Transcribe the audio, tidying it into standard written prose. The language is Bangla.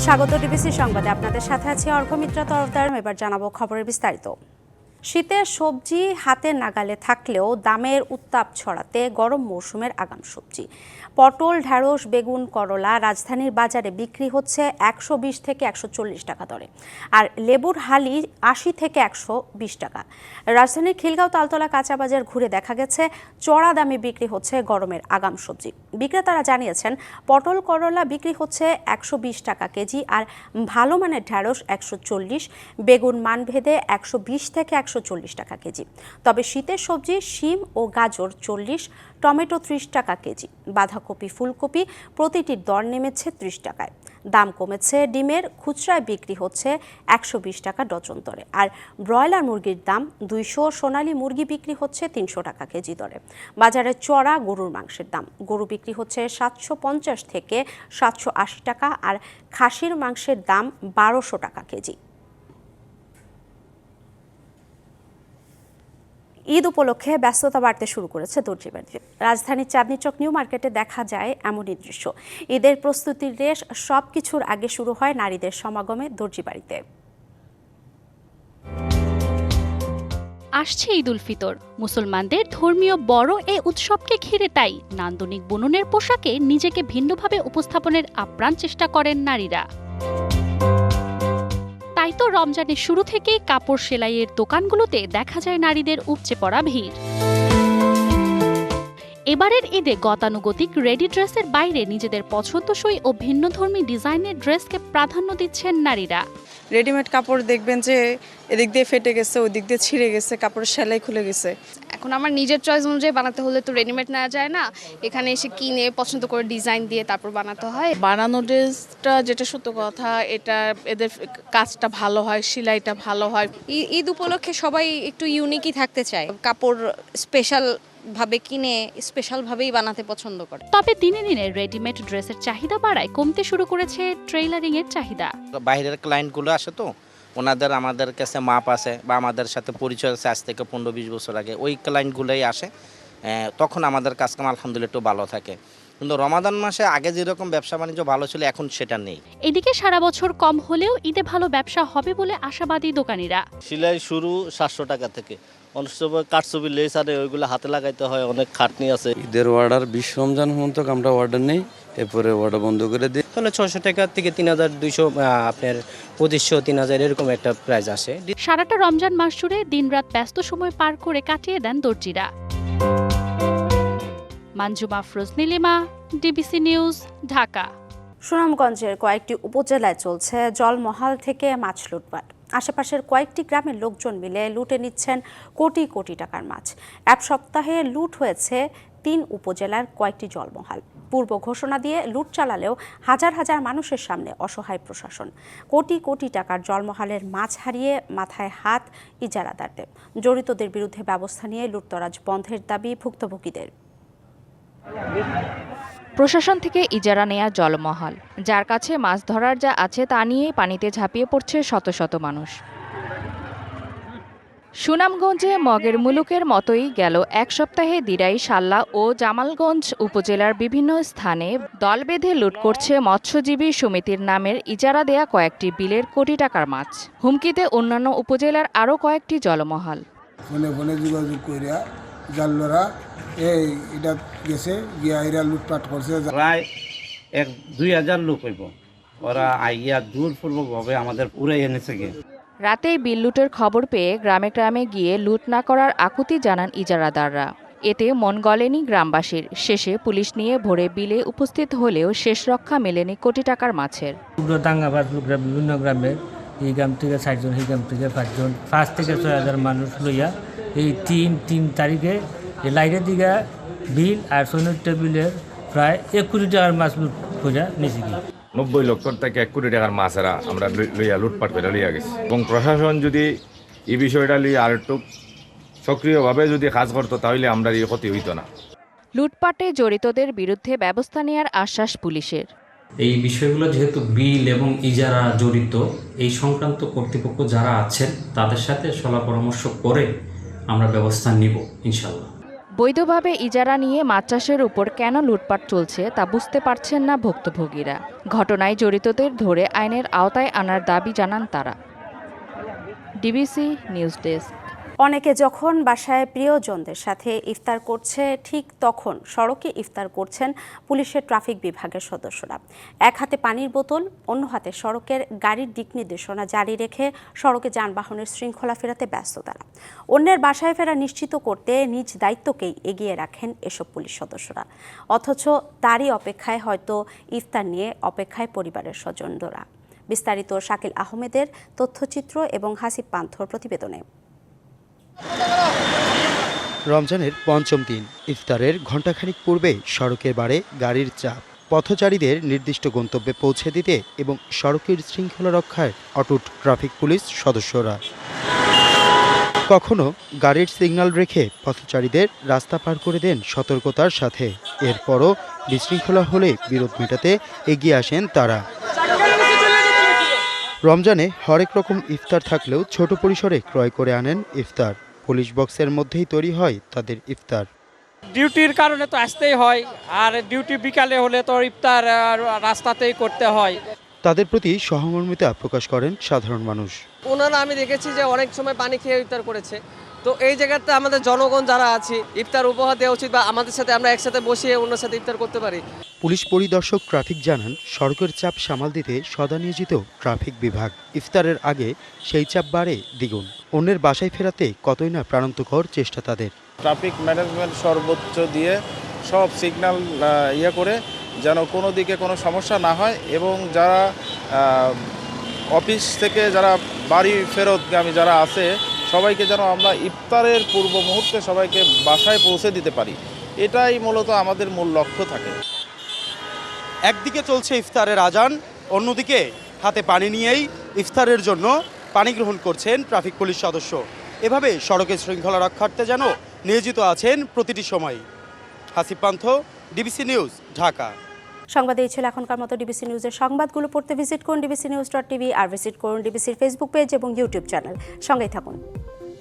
স্বাগত ডিবিসি সংবাদে, আপনাদের সাথে আছি অর্ঘমিত্রা তরফদার। এবার জানাবো খবরের বিস্তারিত। শীতের সবজি হাতের নাগালে থাকলেও দামের উত্তাপ ছড়াতে গরম মৌসুমের আগাম সবজি পটল, ঢেঁড়স, বেগুন, করলা রাজধানীর বাজারে বিক্রি হচ্ছে 120 থেকে 140 টাকা দরে, আর লেবুর হালি 80 থেকে 120 টাকা। রাজধানীর খিলগাঁও তালতলা কাঁচা বাজার ঘুরে দেখা গেছে চড়া দামে বিক্রি হচ্ছে গরমের আগাম সবজি। বিক্রেতারা জানিয়েছেন পটল, করলা বিক্রি হচ্ছে 120 টাকা কেজি, আর ভালো মানের ঢেঁড়স 140, বেগুন মানভেদে 120 থেকে 140 টাকা কেজি। তবে শীতের সবজি শিম ও গাজর 40, টমেটো 30 টাকা কেজি, বাঁধাকপি, ফুলকপি প্রতিটির দর নেমেছে 30 টাকায়। দাম কমেছে ডিমের, খুচরায় বিক্রি হচ্ছে 120 টাকা ডজন দরে, আর ব্রয়লার মুরগির দাম 200, সোনালী মুরগি বিক্রি হচ্ছে 300 টাকা কেজি দরে। বাজারে চড়া গরুর মাংসের দাম, গরু বিক্রি হচ্ছে 750 থেকে 780 টাকা, আর খাসির মাংসের দাম 1200 টাকা কেজি। ঈদ উপলক্ষে ব্যস্ততা বাড়তে শুরু করেছে দর্জিবাড়িতে। রাজধানীর চাঁদনী চক নিউ মার্কেটে দেখা যায় এমনই দৃশ্য। ঈদের প্রস্তুতির রেশ সবকিছুর আগে শুরু হয় নারীদের সমাগমে দর্জিবাড়িতে। আসছে ঈদ উল ফিতর, মুসলমানদের ধর্মীয় বড় এই উৎসবকে ঘিরে তাই নান্দনিক বুননের পোশাকে নিজেকে ভিন্নভাবে উপস্থাপনের আপ্রাণ চেষ্টা করেন নারীরা। তাই তো রমজানের শুরু থেকেই কাপড় সেলাইয়ের দোকানগুলোতে দেখা যায় নারীদের উপচে পড়া ভিড়। এবারের ঈদে গতানুগতিক রেডি ড্রেসের বাইরে নিজেদের পছন্দসই ও ভিন্নধর্মী ডিজাইনের ড্রেসকে প্রাধান্য দিচ্ছেন নারীরা। রেডিমেড কাপড় দেখবেন যে এদিক দিয়ে ফেটে গেছে, ওই দিক দিয়ে ছিঁড়ে গেছে, কাপড়ের সেলাই খুলে গেছে। এখন আমার নিজের চয়েস অনুযায়ী বানাতে হলে তো রেডিমেড নেওয়া যায় না, এখানে এসে কিনে পছন্দ করে ডিজাইন দিয়ে তারপর বানাতে হয়। বানানো ড্রেসটা যেটা সত্য কথা, এটা এদের কাজটা ভালো হয়, সেলাইটা ভালো হয়। ঈদ উপলক্ষে সবাই একটু ইউনিকই থাকতে চায়, কাপড় স্পেশাল ভাবে কিনে স্পেশাল ভাবেই বানাতে পছন্দ করে। তবে দিনে দিনে রেডিমেড ড্রেসের চাহিদা বাড়ায় কমতে শুরু করেছে ট্রেইলারিং এর চাহিদা। বাইরের ক্লায়েন্টগুলো আসে তো, ওনাদের আমাদের কাছে মাপ আছে বা আমাদের সাথে পরিচয় আছে আজ থেকে 15-20 বছর আগে, ওই ক্লায়েন্টগুলোই আসে, তখন আমাদের কাজকাম আলহামদুলিল্লাহ একটু ভালো থাকে। কিন্তু রমাদান মাসে আগে যেরকম ব্যবসা বাণিজ্য ভালো ছিল এখন সেটা নেই। এদিকে সারা বছর কম হলেও ঈদে ভালো ব্যবসা হবে বলে আশাবাদী দোকানিরা। সেলাই শুরু 700 টাকা থেকে, অনেক সময় কাঠছবি লেস আরে ওইগুলো হাতে লাগাইতে হয়, অনেক খাটনি আছে। ঈদের অর্ডার 20 রমজান পর্যন্ত আমরা অর্ডার নেই, এরপরে অর্ডার বন্ধ করে দিই। তাহলে 600 টাকা থেকে 3200, আপনার 2500, 3000 এরকম একটা প্রাইস আসে। সারাটা রমজান মাস জুড়ে দিনরাত ব্যস্ত সময় পার করে কাটিয়ে দেন দর্জিরা। Manjuma Afroz, Nilima, DBC news, Dhaka. সুনামগঞ্জের কয়েকটি উপজেলায় চলছে জলমহাল থেকে মাছ লুটপাট। আশেপাশের কয়েকটি গ্রামের লোকজন মিলে লুটে নিচ্ছেন কোটি কোটি টাকার মাছ। এক সপ্তাহে লুট হয়েছে 3 উপজেলার কয়েকটি জলমহাল। পূর্ব ঘোষণা দিয়ে লুট চালালেও হাজার হাজার মানুষের সামনে অসহায় প্রশাসন। কোটি কোটি টাকার জলমহালের মাছ হারিয়ে মাথায় হাত ইজারাদারদের। জড়িতদের বিরুদ্ধে ব্যবস্থা নিয়ে লুটতরাজ বন্ধের দাবি ভুক্তভোগীদের। প্রশাসন থেকে ইজারা নেয়া জলমহল, যার কাছে মাছ ধরার যা আছে তা নিয়ে পানিতে ঝাঁপিয়ে পড়ছে শত শত মানুষ। সুনামগঞ্জে মগের মুলুকের মতোই গেল এক সপ্তাহে দিরাই, সাল্লা ও জামালগঞ্জ উপজেলার বিভিন্ন স্থানে দল বেঁধে লুট করছে মৎস্যজীবী সমিতির নামের ইজারা দেয়া কয়েকটি বিলের কোটি টাকার মাছ। হুমকিতে অন্যান্য উপজেলার আরও কয়েকটি জলমহল। ফোনে ফোনে যোগাযোগ করিয়া জাল্লরা এটা গেছে গিয়া এরা লুটপাট করছে। প্রায় 1-2 হাজার লোক হইব, ওরা আইয়া জোরপূর্বকভাবে আমাদের পুরে এনেছে। রাতেই বিল লুটের খবর পেয়ে গ্রামে গ্রামে গিয়ে লুট না করার আকুতি জানান ইজারাদাররা। এতে মন গলেনি গ্রামবাসীর। শেষে পুলিশ নিয়ে ভোরে বিলে উপস্থিত হলেও শেষ রক্ষা মেলেনি কোটি টাকার মাছের। দাঙ্গাবাদ বিভিন্ন গ্রামের, এই গ্রাম থেকে 60 জন, এই গ্রাম থেকে 5 জন, 5 থেকে 6,000 মানুষ লইয়া এই 3 তারিখে লাইটের দিকে বিল আর 96 বিলের প্রায় 1 কোটি টাকার মাছ লুট করে নিয়েছি। 90 লক্ষ থেকে 1 কোটি টাকার মাছ আমরা লইয়া লুটপাট করে লইয়া গেছি। এবং প্রশাসন যদি এই বিষয়টা লইয়া আর একটু সক্রিয়ভাবে যদি কাজ করতো তাহলে আমরা এই ক্ষতি হইতো না। লুটপাটে জড়িতদের বিরুদ্ধে ব্যবস্থা নেওয়ার আশ্বাস পুলিশের। এই বিষয়গুলো যেহেতু বিল এবং ইজারা জড়িত, এই সংক্রান্ত কর্তৃপক্ষ যারা আছেন তাদের সাথে সলা পরামর্শ করে আমরা ব্যবস্থা নিব ইনশাল্লাহ। বৈধভাবে ইজারা নিয়ে মাছ চাষের উপর কেন লুটপাট চলছে তা বুঝতে পারছেন না ভুক্তভোগীরা। ঘটনায় জড়িতদের ধরে আইনের আওতায় আনার দাবি জানান তারা। DBC news desk. অনেকে যখন বাসায় প্রিয়জনদের সাথে ইফতার করছে, ঠিক তখন সড়কে ইফতার করছেন পুলিশের ট্রাফিক বিভাগের সদস্যরা। এক হাতে পানির বোতল, অন্য হাতে সড়কের গাড়ির দিক নির্দেশনা জারি রেখে সড়কে যানবাহনের শৃঙ্খলা ফেরাতে ব্যস্ত তারা। অন্যের বাসায় ফেরা নিশ্চিত করতে নিজ দায়িত্বকেই এগিয়ে রাখেন এসব পুলিশ সদস্যরা। অথচ তারই অপেক্ষায় হয়তো ইফতার নিয়ে অপেক্ষায় পরিবারের স্বজনরা। বিস্তারিত শাকিল আহমেদের তথ্যচিত্র এবং হাসিব পান্থর প্রতিবেদনে। রমজানের পঞ্চম দিন, ইফতারের ঘণ্টাখানিক পূর্বেই সড়কের বারে গাড়ির চাপ। পথচারীদের নির্দিষ্ট গন্তব্যে পৌঁছে দিতে এবং সড়কের শৃঙ্খলা রক্ষায় অটুট ট্রাফিক পুলিশ সদস্যরা। কখনো গাড়ির সিগন্যাল রেখে পথচারীদের রাস্তা পার করে দেন সতর্কতার সাথে। এরপরও বিশৃঙ্খলা হলে বিরোধ মেটাতে এগিয়ে আসেন তারা। রমজানে হরেক রকম ইফতার থাকলেও ছোট পরিসরে ক্রয় করে আনেন ইফতার। পুলিশ বক্সের মধ্যেই তৈরি হয় তাদের ইফতার। ডিউটির কারণে তো আসতেই হয়, আর ডিউটি বিকালে হলে তো ইফতার রাস্তাতেই করতে হয়। তাদের প্রতি সহমর্মিতা প্রকাশ করেন সাধারণ মানুষ। ওনারা আমি দেখেছি যে অনেক সময় পানি খেয়ে ইফতার করেছে, তো এই জায়গাতে আমাদের জনগণ যারা আছি ইফতার উপহার দেওয়া উচিত, বা আমাদের সাথে আমরা একসাথে বসিয়ে অন্যের সাথে ইফতার করতে পারি। পুলিশ পরিদর্শক ট্রাফিক জানান, সড়কের চাপ সামাল দিতে সদা নিয়োজিত ট্রাফিক বিভাগ। ইফতারের আগে সেই চাপ বাড়ে দ্বিগুণ। অন্যের বাসায় ফেরাতে কতই না প্রাণান্তকর চেষ্টা তাদের। ট্রাফিক ম্যানেজমেন্ট সর্বোচ্চ দিয়ে সব সিগন্যাল করে যেন কোনো দিকে কোনো সমস্যা না হয়, এবং যারা অফিস থেকে যারা বাড়ি ফেরতগামী যারা আছে সবাইকে যেন আমরা ইফতারের পূর্ব মুহূর্তে সবাইকে বাসায় পৌঁছে দিতে পারি, এটাই মূলত আমাদের মূল লক্ষ্য থাকে। একদিকে চলছে ইফতারের আজান, অন্যদিকে হাতে পানি নিয়েই ইফতারের জন্য পানি গ্রহণ করছেন ট্রাফিক পুলিশ সদস্য। এভাবে সড়কের শৃঙ্খলা রক্ষার্থে যেন নিয়োজিত আছেন প্রতিটি সময়। হাসিব পান্থ, ডিবিসি নিউজ, ঢাকা। সংবাদ এই ছিল এখনকার মতো। ডিবিসি নিউজের সংবাদগুলো পড়তে ভিজিট করুন dbcnews.tv আর ভিজিট করুন ডিবিসির ফেসবুক পেজ এবং ইউটিউব চ্যানেল। সঙ্গেই থাকুন।